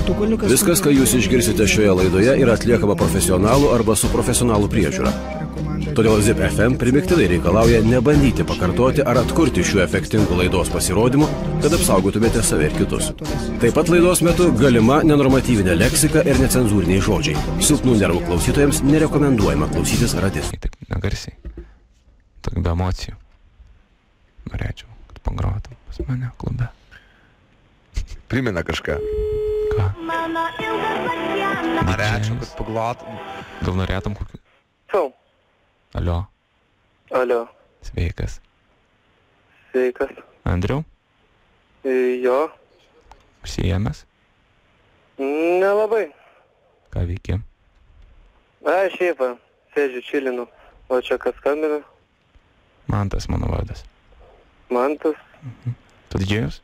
Viskas, ką jūs išgirsite šioje laidoje, yra atliekama profesionalų arba su profesionalų priežiūra. Todėl ZIP FM primiktinai reikalauja nebandyti pakartoti ar atkurti šių efektingų laidos pasirodymų, kad apsaugotumėte save ir kitus. Taip pat laidos metu galima nenormatyvinė leksika ir necenzūriniai žodžiai. Silpnų nervų klausytojams nerekomenduojama klausytis radis. Taip negarsiai, tak be emocijų. Norėčiau, kad pagrotum pas mane klube. Primena kažką. Ką? Norėčiau, kad paglotum. Gal norėtum kokių? Sau. Alio. Alio. Sveikas. Sveikas. Andriau? Jo. Užsiėmęs? Nelabai. Ką veiki? Šiaip, sėdžiu čilinu. O čia kas skambina? Mantas mano vardas. Mantas. Tu didžėjus?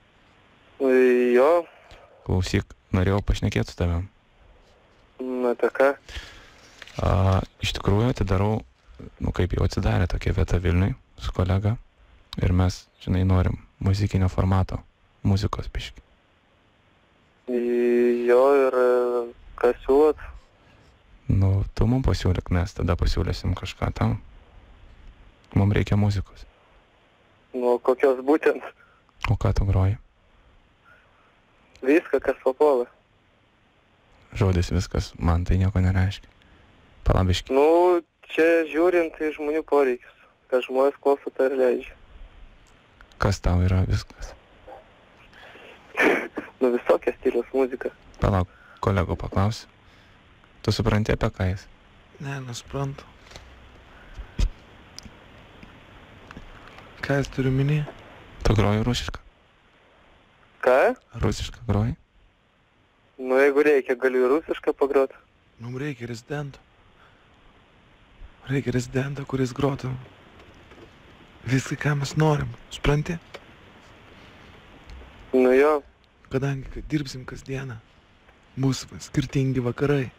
Jo. Klausyk, norėjau pašnekėti su tavim. Apie ką? Iš tikrųjų atidarau, kaip jau atsidarė tokia vieta Vilniui su kolega. Ir mes, žinai, norim muzikinio formato, muzikos biškį. Jo, ir ką siūlot? Tu mum pasiūlyk, mes tada pasiūlysim kažką tam. Mum reikia muzikos. Kokios būtent? O ką tu groji? Viską, kas papuola. Žodis viskas, man tai nieko nereiškia. Palabiški. Čia žiūrint į žmonių poreikius. Kad žmonės klauso, tai ir leidžia. Kas tau yra viskas? Visokia stiliaus muzika. Palauk, kolego paklausiu. Tu supranti apie ką jis? Ne, nesuprantu. Ką jis turi minį? Tu groji rusišką? Ką? Rusišką groji? Jeigu reikia, galiu ir rusišką pagroti. Mums reikia rezidento. Reikia rezidentą, kuris grotų viską, ką mes norim. Supranti? Jo. Kadangi dirbsim kasdieną, bus skirtingi vakarai.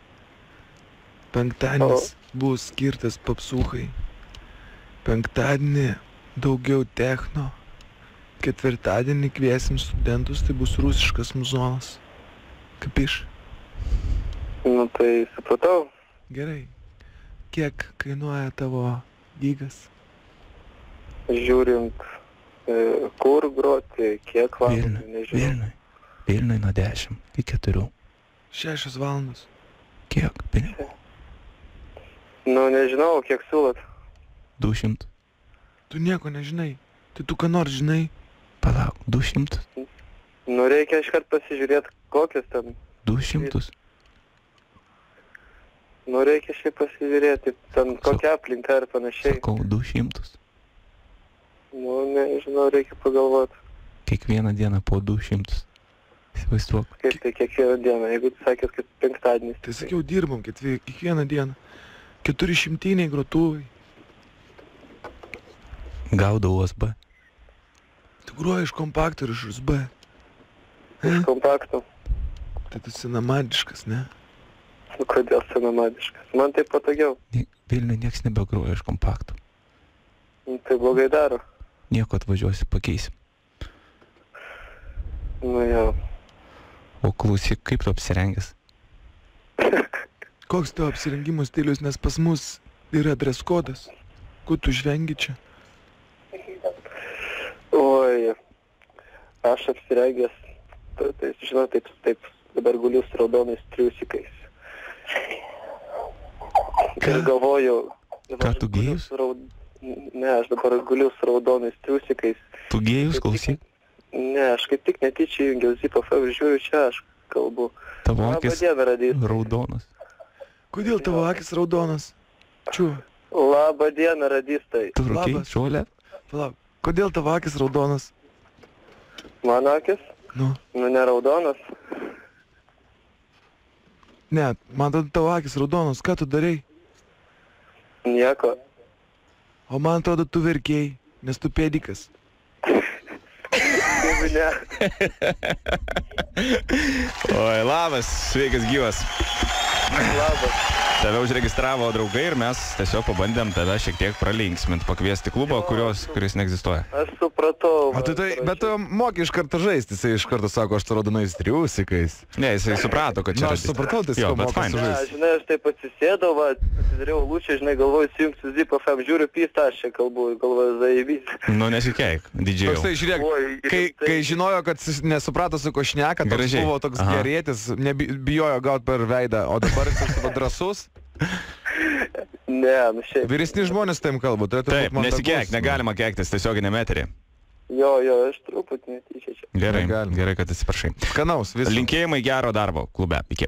Penktadienis bus skirtas popsūchai. Penktadienį daugiau techno. Ketvirtadienį kviesim studentus, tai bus rusiškas muzonas. Kapiš? Tai supratau. Gerai. Kiek kainuoja tavo gigas? Žiūrint, kur groti, kiek valandų, nežinau. Vilniui nuo 10 iki 4. 6 valandos. Kiek pinigų? Nežinau, kiek siūlot. 200. Tu nieko nežinai. Tai tu ką nors žinai? Palauk, 200. Reikia iškart pasižiūrėti, kokios ten. 200. Reikia šiaip pasižiūrėti, ten kokia aplinka ir panašiai. Sakau, 200. Nežinau, reikia pagalvoti. Kiekvieną dieną po 200. Įsivaizduok. Kaip tai kiekvieną dieną, jeigu tu sakės, kad penktadienis. Tai sakiau, dirbam kiekvieną dieną. 400 grotuvai. Gaudau USB. Tu groji iš kompaktų ir iš USB. Iš kompaktų. Tai tu senamadiškas, ne? Kodėl senamadiškas? Man tai patogiau. Vilniui nieks nebegroja iš kompaktų. Tai blogai daro. Nieko atvažiuosi, pakeisim. Jau. O klausyk, kaip tu apsirengęs? Koks tavo apsirengimo stilius, nes pas mus yra dress kodas. Ko tu žvengi čia? Oi, aš apsirengęs, tai žinau, taip, dabar guliu su raudonais triusikais. Ir galvoju... Ką, tu gėjus? Ne, aš dabar guliu su raudonais triusikais. Tu gėjus, klausyk? Ne, aš kaip tik netyčia jungiau ZIP FM ir žiūriu čia, aš kalbu. Tavo akis raudonas. Kodėl tavo akis raudonas? Čiū. Labą dieną, radistai. Tu rūkiai, šuolė? Palauk, kodėl tavo akis raudonas? Mano akis? Ne raudonas. Ne, man tavo akis raudonas, ką tu darei? Nieko. O man atrodo, tu verkėjai, nes tu pėdikas. Ne. Oi, labas, sveikas gyvas. Labas. Tave užregistravo draugai ir mes tiesiog pabandėm tave šiek tiek pralinksmint, pakviesti klubą, kuris neegzistuoja. Aš supratau. Bet tu moki iš karto žaisti, jisai iš karto sako, aš raudonais triusikais. Ne, jisai suprato, kad čia... Aš supratau, tai jo, jis bet moka fine. sužaisti. Žinai, aš taip atsisėdau, atsidariau lūčią, žinai, galvoju, įsijungsiu Zip FM, žiūriu pystą, aš čia kalbu, galvoju, zaibys. Nu, nesikeik, didžiau. Toksai, žiūrėk, kai žinojo, kad nesuprato, su ko šneka, toks Gražiai. buvo toks gerėtis, bijojo gauti per veidą, o dabar jis buvo drąsus. Ne, nu šiaip. Vyresni žmonės taim kalba, tai Taip, nesikeik, negalima keiktis tiesioginėme eteryje. Jo, aš truputį netyčia čia. Gerai, Negalima. gerai, kad atsiprašai. Skanaus, viskas. Linkėjimai gero darbo klube. Iki.